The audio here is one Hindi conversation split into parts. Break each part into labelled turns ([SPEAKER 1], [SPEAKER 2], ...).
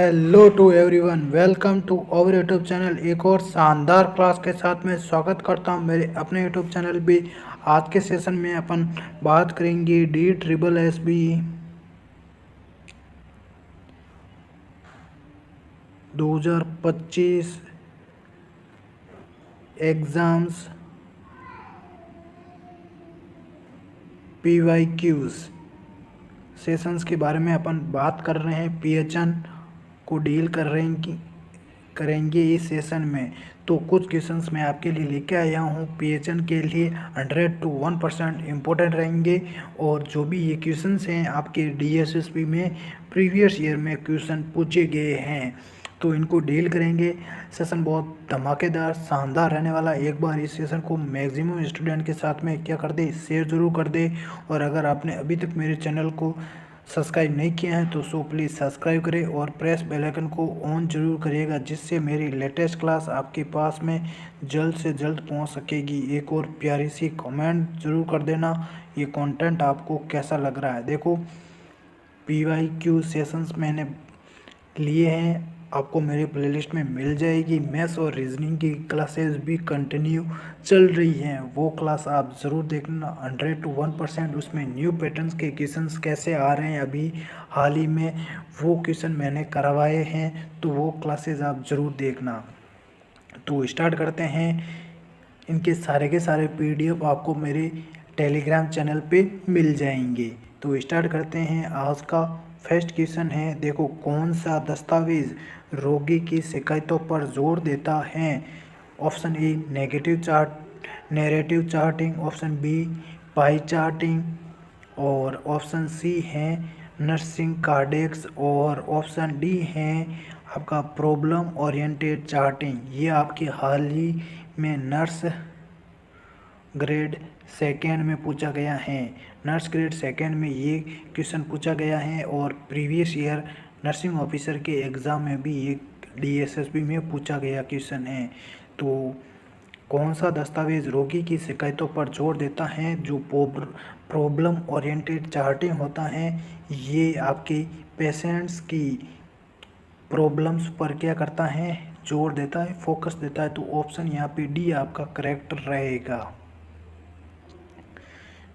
[SPEAKER 1] Hello to everyone, welcome to our YouTube channel. एक और शानदार क्लास के साथ मैं स्वागत करता हूं मेरे अपने यूट्यूब चैनल भी। आज के सेशन में अपन बात करेंगे DSSB 2025 एग्ज़ाम्स PYQs सेशंस के बारे में अपन बात कर रहे हैं। PHN को डील करेंगे इस सेशन में। तो कुछ क्वेश्चंस मैं आपके लिए लेके आया हूँ PHN के लिए 100 to 1% इम्पोर्टेंट रहेंगे। और जो भी ये क्वेश्चंस हैं आपके DSSB में प्रीवियस ईयर में क्वेश्चन पूछे गए हैं, तो इनको डील करेंगे। सेशन बहुत धमाकेदार शानदार रहने वाला। एक बार इस सेशन को मैक्सिमम स्टूडेंट के साथ में क्या कर दे, शेयर ज़रूर कर दे। और अगर आपने अभी तक मेरे चैनल को सब्सक्राइब नहीं किया है तो प्लीज़ सब्सक्राइब करें और प्रेस बेल आइकन को ऑन जरूर करिएगा, जिससे मेरी लेटेस्ट क्लास आपके पास में जल्द से जल्द पहुंच सकेगी। एक और प्यारी सी कमेंट जरूर कर देना, ये कंटेंट आपको कैसा लग रहा है। देखो, PYQ सेशंस मैंने लिए हैं, आपको मेरे प्लेलिस्ट में मिल जाएगी। मैथ्स और रीजनिंग की क्लासेस भी कंटिन्यू चल रही हैं, वो क्लास आप ज़रूर देखना। 100 to 1% उसमें न्यू पैटर्न्स के क्वेश्चंस कैसे आ रहे हैं अभी हाल ही में, वो क्वेश्चन मैंने करवाए हैं, तो वो क्लासेस आप ज़रूर देखना। तो स्टार्ट करते हैं। इनके सारे के सारे PDF आपको मेरे टेलीग्राम चैनल पे मिल जाएंगे। तो स्टार्ट करते हैं। आज का फर्स्ट क्वेश्चन है, देखो, कौन सा दस्तावेज रोगी की शिकायतों पर जोर देता है? Option A narrative charting, option B PIE charting, और ऑप्शन सी है नर्सिंग कार्डेक्स, और ऑप्शन डी है आपका प्रॉब्लम ओरिएंटेड चार्टिंग। ये आपके हाल ही में नर्स ग्रेड सेकेंड में पूछा गया है। नर्स ग्रेड सेकेंड में ये क्वेश्चन पूछा गया है, और प्रीवियस ईयर नर्सिंग ऑफिसर के एग्ज़ाम में भी ये DSSB में पूछा गया क्वेश्चन है। तो कौन सा दस्तावेज रोगी की शिकायतों पर जोर देता है? जो प्रॉब्लम ओरिएंटेड चार्टिंग होता है, ये आपके पेशेंट्स की प्रॉब्लम्स पर क्या करता है, जोर देता है, फोकस देता है। तो ऑप्शन यहाँ पे डी आपका करेक्ट रहेगा।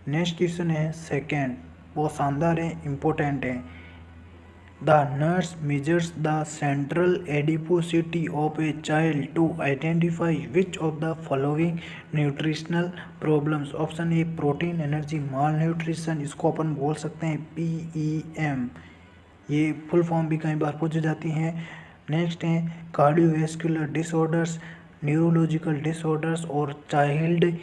[SPEAKER 1] नेक्स्ट क्वेश्चन है सेकेंड, वो शानदार है, इम्पोर्टेंट है। The nurse measures the central adiposity of a child to identify which of the following nutritional problems. Option A protein energy malnutrition, इसको अपन बोल सकते हैं PEM, ये फुल फॉर्म भी कई बार पूछी जाती हैं। नेक्स्ट है कार्डियोवैस्कुलर डिसऑर्डर्स, न्यूरोलॉजिकल डिसऑर्डर्स, और child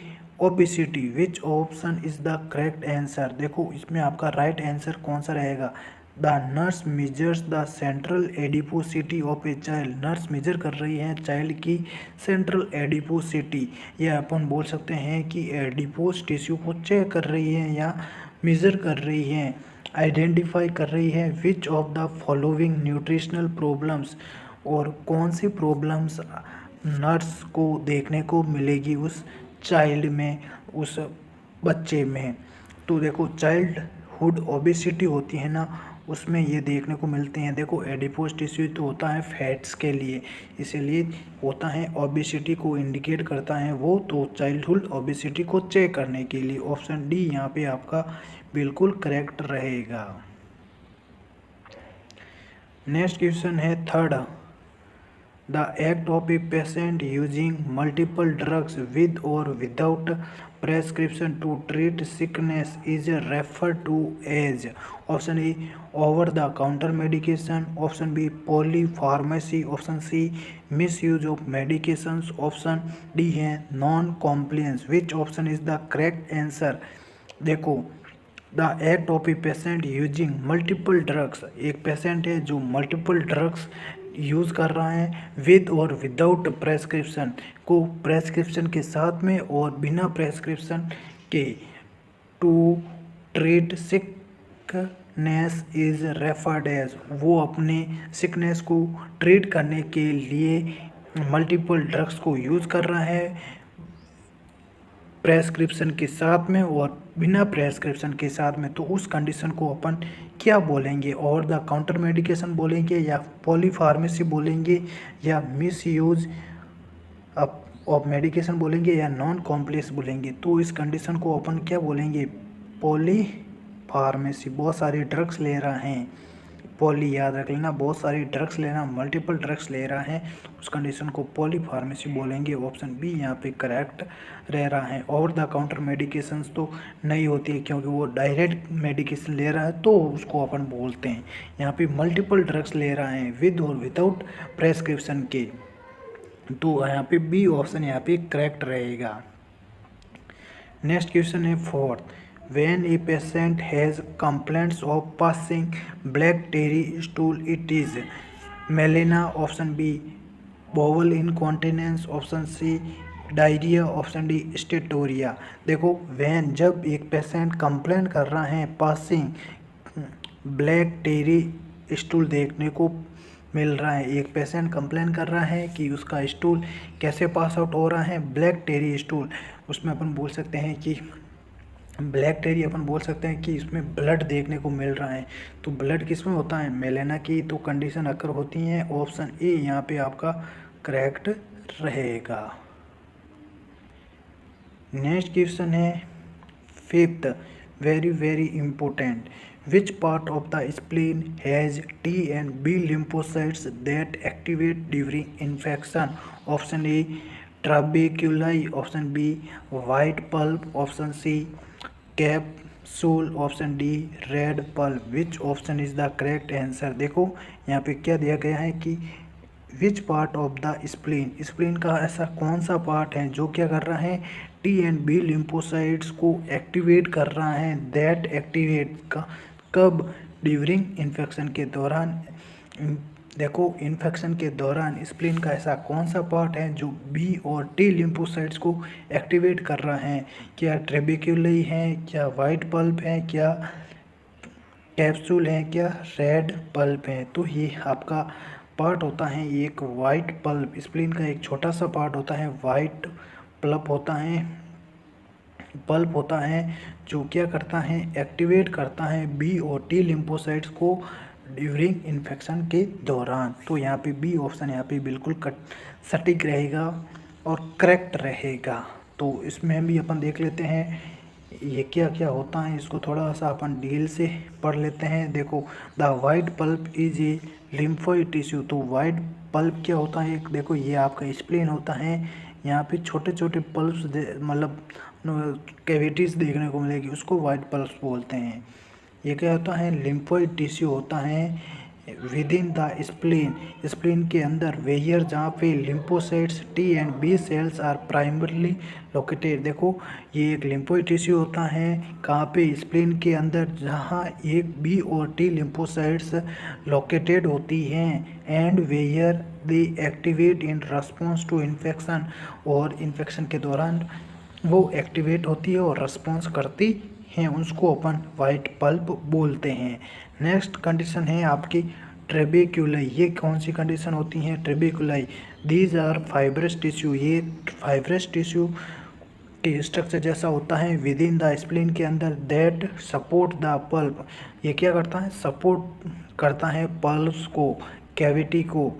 [SPEAKER 1] obesity. Which option is the correct answer? देखो, इसमें आपका राइट आंसर कौन सा रहेगा? The nurse measures the central adiposity of a child. Nurse measure कर रही है चाइल्ड की सेंट्रल एडिपोसिटी, या अपन बोल सकते हैं कि एडिपोस टिश्यू को चेक कर रही है या मेजर कर रही है, आइडेंटिफाई कर रही है विच of the following nutritional problems, और कौन सी प्रॉब्लम्स नर्स को देखने को मिलेगी उस चाइल्ड में, उस बच्चे में। तो देखो, चाइल्डहुड ओबेसिटी होती है ना, उसमें ये देखने को मिलते हैं। देखो, एडिपोस टिश्यू तो होता है फैट्स के लिए, इसीलिए होता है, ओबेसिटी को इंडिकेट करता है वो, तो चाइल्डहुड ओबेसिटी को चेक करने के लिए ऑप्शन डी यहाँ पे आपका बिल्कुल करेक्ट रहेगा। नेक्स्ट क्वेश्चन है third, the act of a patient using multiple drugs with or without prescription to treat sickness is referred to as. Option A over the counter medication, option B polypharmacy, option C misuse of medications, option D है non compliance. Which option is the correct answer? देखो, the act of a patient using multiple drugs, एक पेशेंट है जो मल्टीपल ड्रग्स यूज़ कर रहा है विद और विदाउट प्रेस्क्रिप्शन, को प्रेस्क्रिप्शन के साथ में और बिना प्रेस्क्रिप्शन के, to treat sickness is referred as, वो अपने सिकनेस को ट्रीट करने के लिए मल्टीपल ड्रग्स को यूज़ कर रहा है प्रेस्क्रिप्शन के साथ में और बिना प्रेस्क्रिप्शन के साथ में। तो उस कंडीशन को अपन क्या बोलेंगे? ओवर द काउंटर मेडिकेशन बोलेंगे, या पॉलीफार्मेसी बोलेंगे, या मिस यूज ऑफ मेडिकेशन बोलेंगे, या नॉन कॉम्प्लेक्स बोलेंगे? तो इस कंडीशन को अपन क्या बोलेंगे? Poly pharmacy. बहुत सारे ड्रग्स ले रहा है, पॉली याद रख लेना, बहुत सारी ड्रग्स लेना, मल्टीपल ड्रग्स ले रहा है, उस कंडीशन को पॉली फार्मेसी बोलेंगे। ऑप्शन बी यहाँ पे करेक्ट रह रहा है। ओवर द काउंटर मेडिकेशंस तो नहीं होती है, क्योंकि वो डायरेक्ट मेडिकेशन ले रहा है तो उसको अपन बोलते हैं। यहाँ पे मल्टीपल ड्रग्स ले रहा है विद और विदाउट प्रेस्क्रिप्शन के, तो यहाँ पे बी ऑप्शन यहाँ पे करेक्ट रहेगा। नेक्स्ट क्वेश्चन है fourth, when a patient has complaints of passing black terry stool, it is melena, option B bowel incontinence, option C diarrhoea, option D steatorrhoea. देखो वैन जब एक पेशेंट कंप्लेंट कर रहा है पासिंग ब्लैक टेरी स्टूल देखने को मिल रहा है, एक पेशेंट कंप्लेन कर रहा है कि उसका स्टूल कैसे पास आउट हो रहा है, ब्लैक टेरी स्टूल, उसमें अपन बोल सकते हैं कि ब्लैक टेरी, अपन बोल सकते हैं कि इसमें ब्लड देखने को मिल रहा है। तो ब्लड किस में होता है? मेलेना की तो कंडीशन अकर होती है। ऑप्शन ए यहाँ पे आपका करेक्ट रहेगा। नेक्स्ट क्वेश्चन है fifth, very very important, which part of the spleen has T and B lymphocytes that activate during infection? Option A trabeculae, option B white pulp, option C capsule, option D red pulp. Which option is the correct answer? देखो यहाँ पे क्या दिया गया है कि which part of the spleen, spleen का ऐसा कौन सा पार्ट है जो क्या कर रहा है? टी एंड बी लिम्फोसाइट्स को एक्टिवेट कर रहा है। दैट एक्टिवेट का कब? ड्यूरिंग इन्फेक्शन के दौरान। देखो इन्फेक्शन के दौरान स्प्लीन का ऐसा कौन सा पार्ट है जो बी और टी लिम्फोसाइट्स को एक्टिवेट कर रहा है? क्या ट्रेबेक्यूलाई है, क्या वाइट पल्प है, क्या कैप्सूल है, क्या रेड पल्प है? तो ये आपका पार्ट होता है एक वाइट पल्प, स्प्लीन का एक छोटा सा पार्ट होता है वाइट पल्प होता है, पल्प होता है, जो क्या करता है? एक्टिवेट करता है बी और टी लिम्फोसाइट्स को ड्यूरिंग इन्फेक्शन के दौरान। तो यहाँ पे बी ऑप्शन यहाँ पे बिल्कुल सटीक रहेगा और करेक्ट रहेगा। तो इसमें भी अपन देख लेते हैं ये क्या क्या होता है, इसको थोड़ा सा अपन डील से पढ़ लेते हैं। देखो the white pulp is a lymphoid tissue. तो वाइट पल्प क्या होता है? देखो ये आपका स्प्लीन होता है, यहाँ पे छोटे छोटे पल्प्स मतलब कैविटीज़ देखने को मिलेगी, उसको वाइट पल्प्स बोलते हैं। ये क्या होता है? लिम्फोइड टिश्यू होता है within the spleen, spleen के अंदर, वेयर जहाँ पे lymphocytes T and B cells are primarily located. देखो ये एक लिम्फोइड टिश्यू होता है कहाँ पे? स्प्लीन के अंदर, जहाँ एक बी और टी लिम्फोसाइट्स लोकेटेड होती हैं, and where they activate in response to infection, और इन्फेक्शन के दौरान वो एक्टिवेट होती है और रिस्पॉन्स करती हैं, उसको अपन वाइट पल्प बोलते हैं। नेक्स्ट कंडीशन है आपकी ट्रेबेक्यूलाई। ये कौन सी कंडीशन होती है? ट्रेबेक्यूलाई, दीज आर फाइब्रस टिश्यू, ये फाइब्रस टिश्यू के स्ट्रक्चर जैसा होता है विद इन द स्प्लीन के अंदर, दैट सपोर्ट द पल्प। ये क्या करता है? सपोर्ट करता है पल्प्स को, कैविटी को।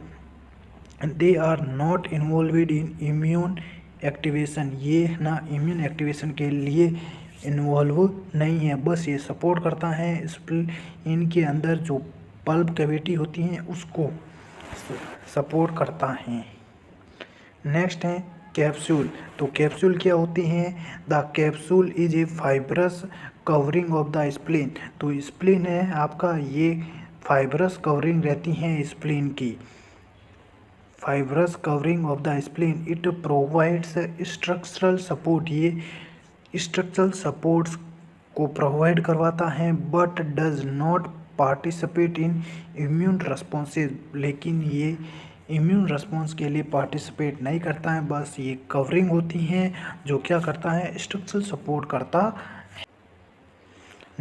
[SPEAKER 1] They are not involved in immune activation, ये ना इम्यून एक्टिवेशन के लिए इन्वॉल्व नहीं है, बस ये सपोर्ट करता है स्प्लीन के अंदर जो पल्प कैविटी होती है उसको सपोर्ट करता है। नेक्स्ट है कैप्सूल। तो कैप्सूल क्या होती हैं? The capsule is a fibrous covering of the spleen. तो स्प्लीन है आपका, ये फाइब्रस कवरिंग रहती हैं स्प्लीन की, fibrous covering of the spleen. It provides structural support, ये स्ट्रक्चरल सपोर्ट्स को प्रोवाइड करवाता है, but does not participate in immune responses, लेकिन ये इम्यून रेस्पॉन्स के लिए पार्टिसिपेट नहीं करता है, बस ये कवरिंग होती हैं जो क्या करता है? स्ट्रक्चरल सपोर्ट करता है।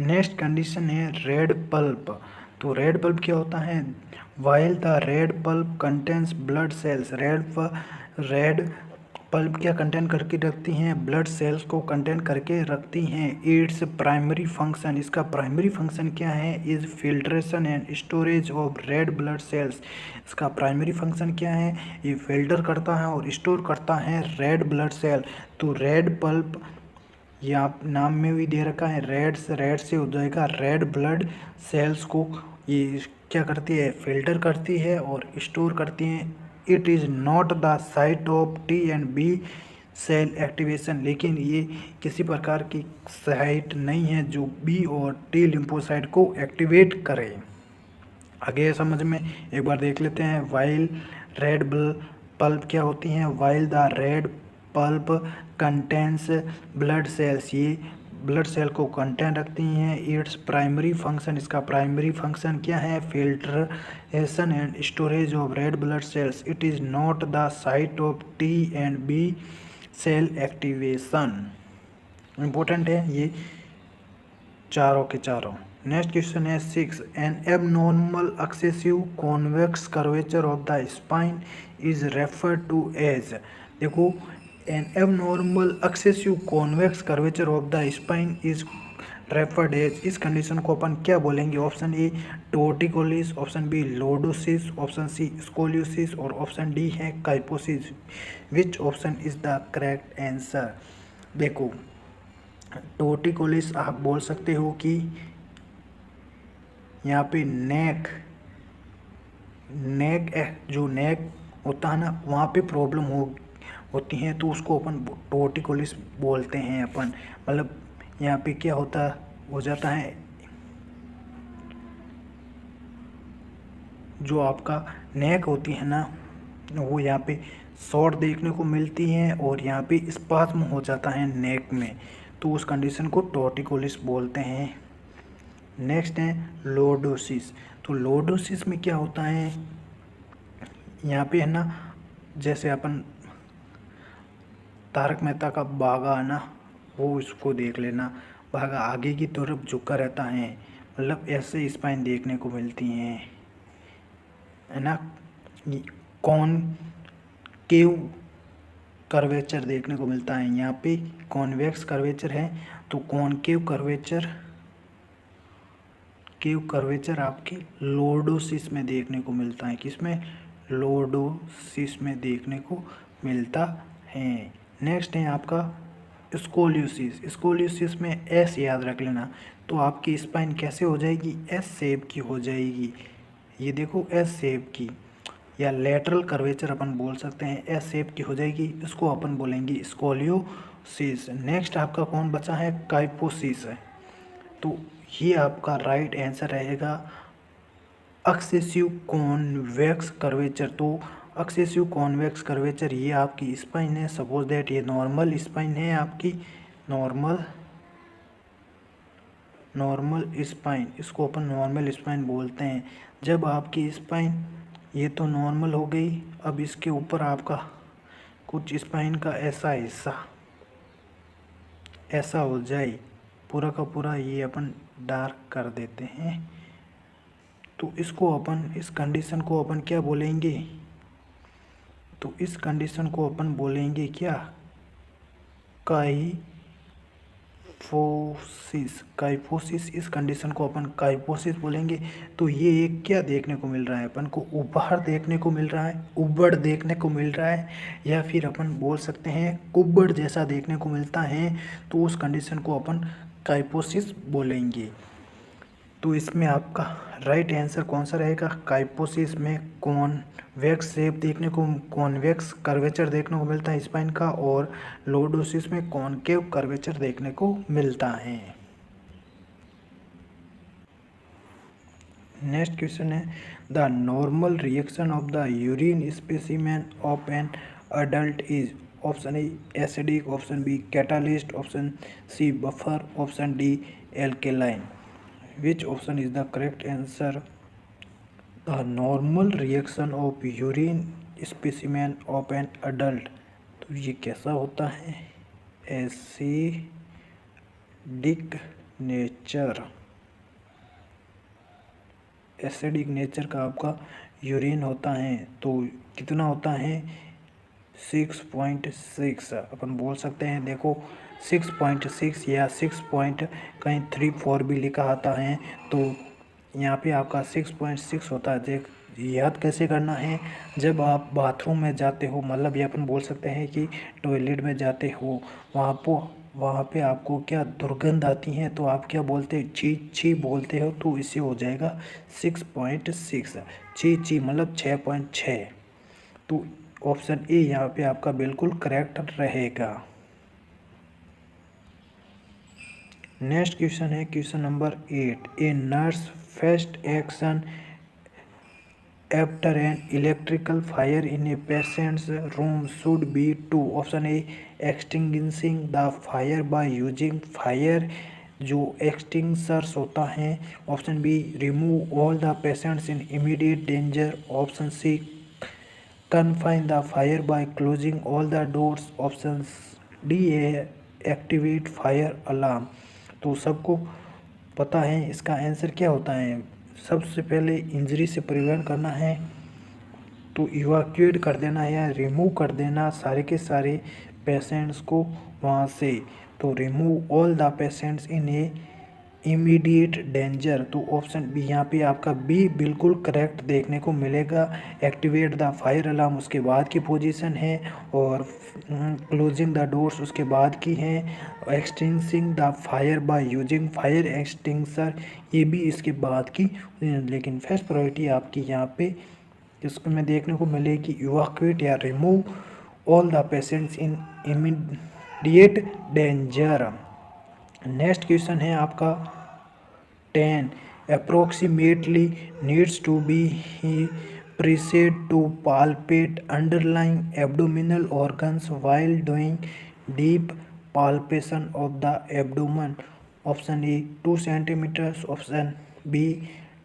[SPEAKER 1] नेक्स्ट कंडीशन है रेड पल्प। तो रेड पल्प क्या होता है? While the red pulp contains blood sales, red pulp क्या कंटेन करके रखती हैं? ब्लड सेल्स को कंटेन करके रखती हैं। इट्स प्राइमरी फंक्शन, इसका प्राइमरी फंक्शन क्या है? Is filtration and storage of red blood sales. इसका प्राइमरी फंक्शन क्या है? ये फिल्टर करता है और स्टोर करता है रेड ब्लड सेल। तो रेड पल्प, ये आप नाम में भी दे रखा है, रेड से हो जाएगा रेड ब्लड सेल्स को ये क्या करती है? फिल्टर करती है और स्टोर करती है। It is not the site of T and B cell activation, लेकिन ये किसी प्रकार की साइट नहीं है जो बी और टी लिम्फोसाइट को एक्टिवेट करे। आगे समझ में एक बार देख लेते हैं। वाइल रेड पल्प क्या होती हैं? While the red pulp contains blood cells, ये ब्लड सेल को कंटेन रखती हैं। इट्स प्राइमरी फंक्शन, इसका प्राइमरी फंक्शन क्या है? Filtration and storage of red blood cells. It is not the site of T and B cell activation. Important है ये चारों के चारों। नेक्स्ट क्वेश्चन है 6, an abnormal excessive convex curvature of the spine is referred to as. देखो, an abnormal excessive convex curvature of the spine is referred as, इस कंडीशन को अपन क्या बोलेंगे? Option A torticollis, option B lordosis, option C scoliosis और ऑप्शन डी है kyphosis. Which option is the correct answer? देखो, टोर्टिकोलिस आप बोल सकते हो कि यहाँ पे नेक जो नेक होता है ना, वहाँ पे प्रॉब्लम होती है, तो उसको अपन टोर्टिकोलिस बोलते हैं अपन। मतलब यहाँ पे क्या हो जाता है, जो आपका नेक होती है ना, वो यहाँ पे शॉर्ट देखने को मिलती है और यहाँ पे स्पाज्म हो जाता है नेक में, तो उस कंडीशन को टोर्टिकोलिस बोलते हैं। नेक्स्ट है लोडोसिस। तो लोडोसिस में क्या होता है, यहाँ पे है ना, जैसे अपन तारक मेहता का बागा है ना, वो इसको देख लेना, बागा आगे की तरफ झुका रहता है, मतलब ऐसे स्पाइन देखने को मिलती हैं, है ना। कॉनकेव कर्वेचर देखने को मिलता है, यहाँ पे कॉन्वेक्स कर्वेचर है, तो कॉनकेव कर्वेचर आपकी लोडोसिस में देखने को मिलता है। किसमें? लोडोसिस में देखने को मिलता है। नेक्स्ट है आपका स्कोलियोसिस। स्कोलियोसिस में एस याद रख लेना, तो आपकी स्पाइन कैसे हो जाएगी? एस शेप की हो जाएगी। ये देखो एस शेप की, या लेटरल कर्वेचर अपन बोल सकते हैं, एस शेप की हो जाएगी, इसको अपन बोलेंगे स्कोलियोसिस। नेक्स्ट आपका कौन बचा है? काइपोसिस है। तो ये आपका राइट आंसर रहेगा एक्सेसिव कॉन्वेक्स कर्वेचर। तो एक्सेसिव कॉन्वेक्स कर्वेचर ये आपकी स्पाइन है। सपोज दैट ये नॉर्मल स्पाइन है आपकी, नॉर्मल स्पाइन, इसको अपन नॉर्मल स्पाइन बोलते हैं। जब आपकी स्पाइन ये तो नॉर्मल हो गई, अब इसके ऊपर आपका कुछ स्पाइन का ऐसा हिस्सा ऐसा हो जाए, पूरा का पूरा ये अपन डार्क कर देते हैं, तो इसको अपन, इस कंडीशन को अपन क्या बोलेंगे? तो इस कंडीशन को अपन बोलेंगे क्या? काइपोसिस। इस कंडीशन को अपन काइपोसिस बोलेंगे। तो ये एक क्या देखने को मिल रहा है अपन को? उभार देखने को मिल रहा है, उबड़ देखने को मिल रहा है, या फिर अपन बोल सकते हैं कुब्बड़ जैसा देखने को मिलता है, तो उस कंडीशन को अपन काइपोसिस बोलेंगे। तो इसमें आपका राइट आंसर कौन सा रहेगा? काइपोसिस में कॉन्वेक्स शेप देखने को, कॉन्वेक्स कर्वेचर देखने को मिलता है स्पाइन का, और लोडोसिस में कॉनकेव कर्वेचर देखने को मिलता है। नेक्स्ट क्वेश्चन है the normal reaction of the urine specimen of an adult is. Option A acidic, option B catalyst, option C buffer, option D alkaline. Which option is the correct answer? The normal reaction of urine specimen of an adult, तो ये कैसा होता है? एसिडिक नेचर का आपका यूरिन होता है। तो कितना होता है? 6.6 अपन बोल सकते हैं। देखो 6.6 या 6 पॉइंट कहीं 3 4 भी लिखा आता है, तो यहाँ पे आपका 6.6 होता है। देख याद कैसे करना है, जब आप बाथरूम में जाते हो, मतलब ये अपन बोल सकते हैं कि टॉयलेट में जाते हो, वहाँ पे आपको क्या दुर्गंध आती है, तो आप क्या बोलते हैं, छी छी बोलते हो, तो इससे हो जाएगा 6.6। छी छी मतलब 6.6। तो ऑप्शन ए यहाँ पे आपका बिल्कुल करेक्ट रहेगा। नेक्स्ट क्वेश्चन है question number 8। A nurse first action after an electrical fire in a patient's room should be to option A extinguishing the fire by using fire जो extinguishers होता है, option B remove all the patients in immediate danger, option C confine the fire by closing all the doors, option D activate fire alarm. तो सबको पता है इसका आंसर क्या होता है। सबसे पहले इंजरी से प्रिवेंट करना है तो इवाक्यूएट कर देना है या रिमूव कर देना सारे के सारे पेशेंट्स को वहाँ से। तो remove all the patients in A immediate danger. तो ऑप्शन बी यहाँ पे आपका बी बिल्कुल करेक्ट देखने को मिलेगा। एक्टिवेट द फायर अलार्म उसके बाद की पोजीशन है, और क्लोजिंग द डोर्स उसके बाद की है, extinguishing the fire by using fire extinguisher ये भी इसके बाद की। लेकिन फर्स्ट प्रायोरिटी आपकी यहाँ पे इसको में देखने को मिलेगी इवैक्यूएट या remove all the patients in immediate danger. Next question है आपका 10। Approximately needs to be pressed to palpate underlying abdominal organs while doing deep palpation of the abdomen, option A 2 centimetres, option B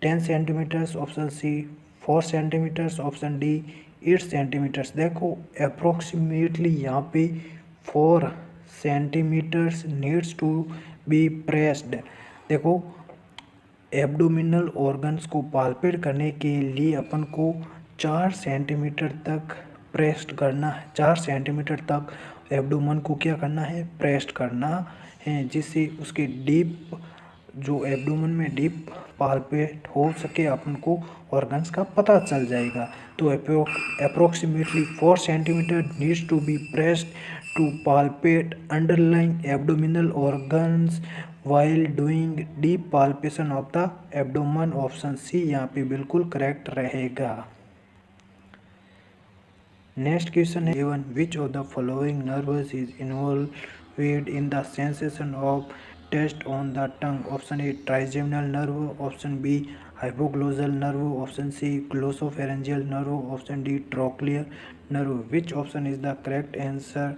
[SPEAKER 1] 10 centimetres, option C 4 centimetres, option D 8 centimetres. देखो अप्रोक्सीमेटली यहाँ पे 4 centimetres needs to be pressed. देखो एब्डोमिनल ऑर्गन्स को पाल्पेट करने के लिए अपन को 4 सेंटीमीटर तक प्रेस्ड करना है। 4 सेंटीमीटर तक एब्डोमन को क्या करना है, प्रेस्ड करना है, जिससे उसके डीप जो एब्डोमन में डीप पाल्पेट हो सके अपन को ऑर्गन्स का पता चल जाएगा। तो approximately 4 centimetre needs to be pressed to palpate underlying abdominal organs while doing deep palpation of the abdomen, option C यहाँ पे बिल्कुल करेक्ट रहेगा। नेक्स्ट क्वेश्चन है 11। Which of the following nerves is involved in the sensation of taste on the tongue, option A trigeminal nerve, option B hypoglossal nerve, option C glossopharyngeal nerve, option D trochlear nerve. Which option is the correct answer.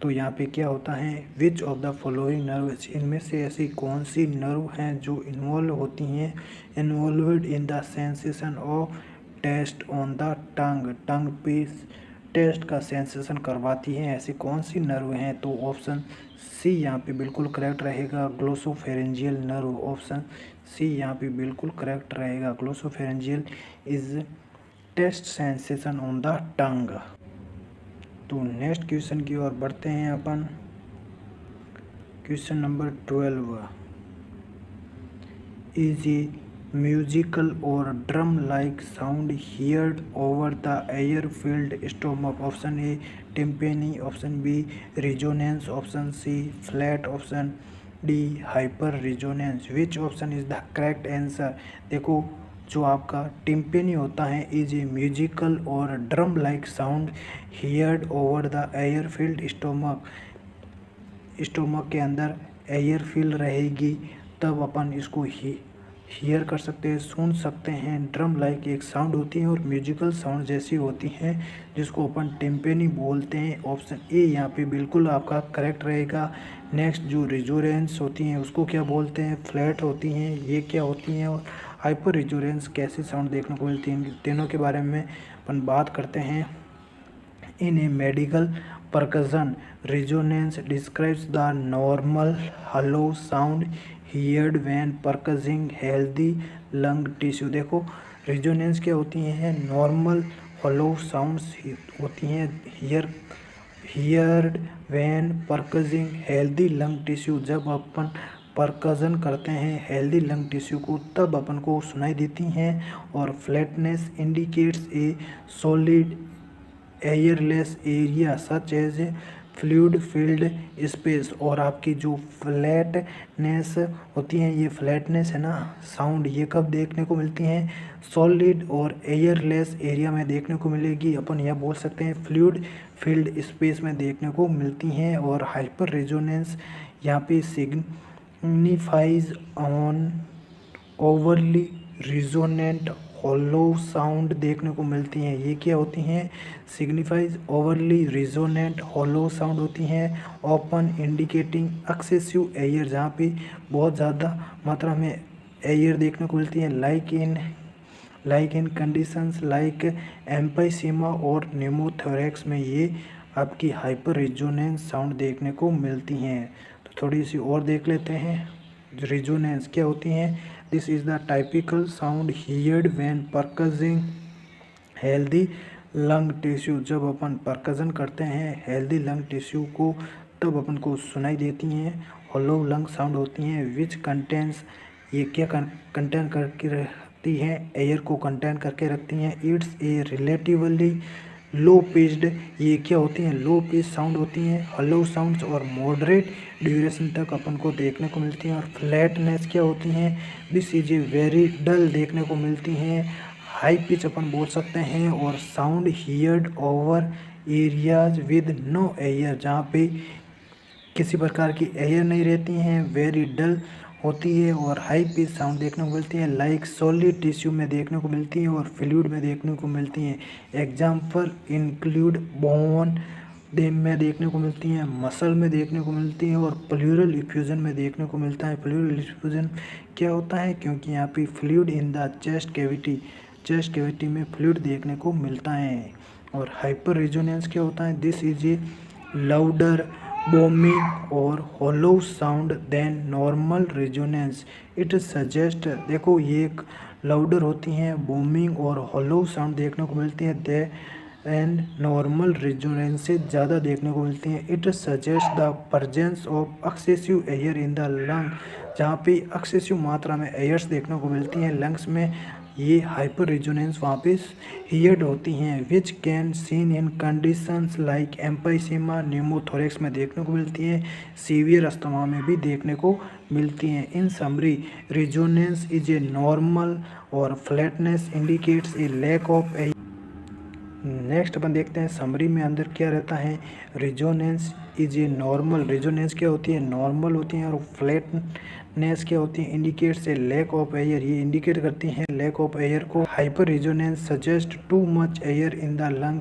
[SPEAKER 1] तो यहाँ पे क्या होता है, विच ऑफ द फॉलोइंग नर्व्स, इनमें से ऐसी कौन सी नर्व हैं जो इन्वॉल्व होती हैं, involved in the sensation of taste on the tongue, tongue पे टेस्ट का सेंसेशन करवाती हैं, ऐसी कौन सी नर्व हैं। तो ऑप्शन सी यहाँ पे बिल्कुल करेक्ट रहेगा, ग्लोसोफेरेंजियल नर्व, ऑप्शन सी यहाँ पे बिल्कुल करेक्ट रहेगा। Glossopharyngeal is taste sensation on the tongue. तो नेक्स्ट क्वेश्चन की ओर बढ़ते हैं अपन। Question number 12। Is a musical or drum like sound heard over the air filled stomach, option A tympany, option B resonance, option C flat, option D hyper resonance. Which option is the correct answer. देखो जो आपका टिम्पेनी होता है is a musical or drum like sound heard over the air filled stomach, stomach के अंदर एयर फील्ड रहेगी तब अपन इसको हियर कर सकते हैं, सुन सकते हैं। ड्रम लाइक एक साउंड होती है और म्यूजिकल साउंड जैसी होती हैं जिसको अपन टिम्पेनी बोलते हैं, ऑप्शन ए यहाँ पे बिल्कुल आपका करेक्ट रहेगा। नेक्स्ट जो रिजोनेंस होती हैं उसको क्या बोलते हैं, फ्लैट होती हैं, ये क्या होती हैं, और हाइपर रिजोनेंस कैसी साउंड देखने को मिलती है, तीनों के बारे में अपन बात करते हैं। In a medical percussion resonance describes the normal hollow sound heard when percussing healthy lung tissue। देखो रेजोनेंस क्या होती है, नॉर्मल हॉलो साउंड्स होती हैं heard when percussing healthy lung tissue. जब अपन परकजन करते हैं हेल्दी लंग टिश्यू को तब अपन को सुनाई देती हैं। और flatness indicates a solid airless area such as fluid filled space. और आपकी जो फ्लैटनेस होती है, ये फ्लैटनेस है ना साउंड, ये कब देखने को मिलती हैं? सॉलिड और एयरलेस एरिया में देखने को मिलेगी। अपन यह बोल सकते हैं फ्लूइड फील्ड स्पेस में देखने को मिलती हैं। और हाइपर रेजोनेंस यहाँ पे signifies on overly resonant hollow sound देखने को मिलती हैं। ये क्या होती हैं? Signifies overly resonant hollow sound होती हैं। ओपन इंडिकेटिंग एक्सेसिव एयर, जहाँ पे बहुत ज़्यादा मात्रा में एयर देखने को मिलती है। Like in conditions like emphysema और न्यूमोथोरैक्स में ये आपकी हाइपर रिजोनेंस साउंड देखने को मिलती हैं। तो थोड़ी सी और देख लेते हैं रिजोनेंस क्या होती हैं। This is the typical sound heard when percussing healthy lung tissue. जब अपन परकजन करते हैं हेल्दी लंग टिश्यू को तब अपन को सुनाई देती हैं हॉलो लंग साउंड होती हैं। विच कंटेंस, ये क्या कंटेन करके रखती हैं? एयर को कंटेन करके रखती हैं। It's a relatively low pitched, ये क्या होती हैं? लो पिच साउंड होती हैं। हॉलो साउंड्स और मॉडरेट ड्यूरेशन तक अपन को देखने को मिलती हैं। और फ्लैटनेस क्या होती हैं? This is a very dull देखने को मिलती हैं। हाई पिच अपन बोल सकते हैं। और sound heard over areas with no air, जहाँ पे किसी प्रकार की एयर नहीं रहती हैं, वेरी डल होती है। और हाई पिच साउंड देखने को मिलती है लाइक सॉलिड टिश्यू में देखने को मिलती हैं और फ्लूइड में देखने को मिलती हैं। एग्जाम्पल इंक्लूड बोन में देखने को मिलती हैं, मसल में देखने को मिलती हैं और प्लूरल इफ्यूजन में देखने को मिलता है। प्लूरल इफ्यूजन क्या होता है? क्योंकि यहाँ पे fluid in the chest cavity में फ्लूइड देखने को मिलता है। और हाइपर रेजोनेंस क्या होता है? This is a louder booming और hollow sound than normal resonance. It suggest, देखो ये एक लाउडर होती हैं, बोमिंग और हॉलो साउंड देखने को मिलती है एंड नॉर्मल रेजोनेंस से ज़्यादा देखने को मिलती हैं। It suggest the presence of excessive air in the lung, जहाँ पे एक्सेसिव मात्रा में एयर्स देखने को मिलती हैं लंग्स में, ये हाइपर रेजोनेंस वहाँ पे हियर्ड होती हैं। Which can seen in conditions like emphysema pneumothorax में देखने को मिलती हैं। सीवियर अस्थमा में भी देखने को मिलती हैं। In summary resonance is a normal और flatness indicates a lack of a. Next अपन देखते हैं समरी में अंदर क्या रहता है। Resonance is a normal, resonance क्या होती है? नॉर्मल होती है। और फ्लैटनेस क्या होती है? Indicates a lack of air, ये इंडिकेट करती हैं लैक ऑफ एयर को। Hyper resonance suggest too much air in the lungs